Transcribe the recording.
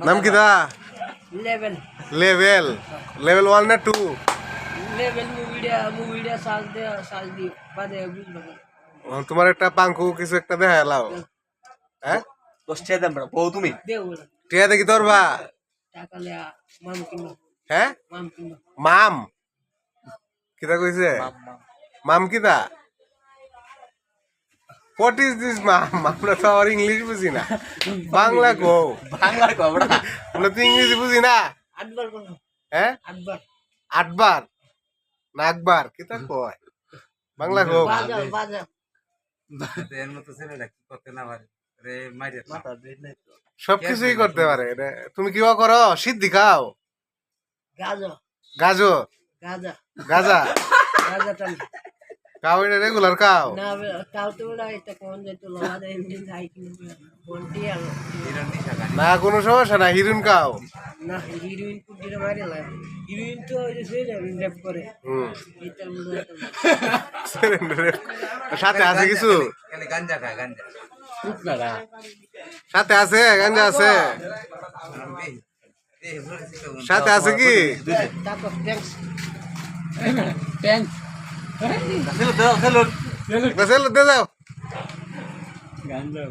নাম কি দা? Level level level 1 না 2? लेवल মুভিটা সাজ দি বাদে বুঝলো তোমার একটা পাঙ্কু কিছু একটা দেখা এলাও। হ্যাঁ 10 টাকা দাম বড় বউ তুমি দেও টিয়া দেখি তোর বা টাকা লিয়া মাম কিনো হ্যাঁ মাম কিনো মাম কিতা কইছে? মাম কিতা? হোয়াট ইজ দিস মাম? আমরা তো আর ইংলিশ বুঝি না, বাংলা কো। বাংলা কও বড় আমরা তো ইংরেজি বুঝি না। আটবার কোন হ্যাঁ আটবার 8 বার না 1 বার কিতা কয়? বাংলা কো। বাজা এর মতো ছেলেটা কি করতে না পারে রে মাইরে মাথা দেই নাই তো সবকিছুই করতে পারে রে। তুমি কি করো? সিদ্ধি খাও? গাজা গাজো গাজা গাজা গাজা টান খাও? এটা রেগুলার খাও? না তাও তো বড় এটা কোন যে তো লাদা এমনি যাই কিনো বন্টি আর হিরণ নিশা গানি না কোনো সমস্যা না, হিরুন খাও। না হিরোইন কুটিরে মারে লা হিরোইন তো ওই যে সে রেপ করে হুম এটা মনে সাথে আছে কিছু? খালি গাঞ্জা খায় গাঞ্জা সাথে আছে গাঞ্জা আছে? সাথে আছে কি? তারপর ট্যাঙ্কস চলো দাও চলো চলো দে দাও। গান যাও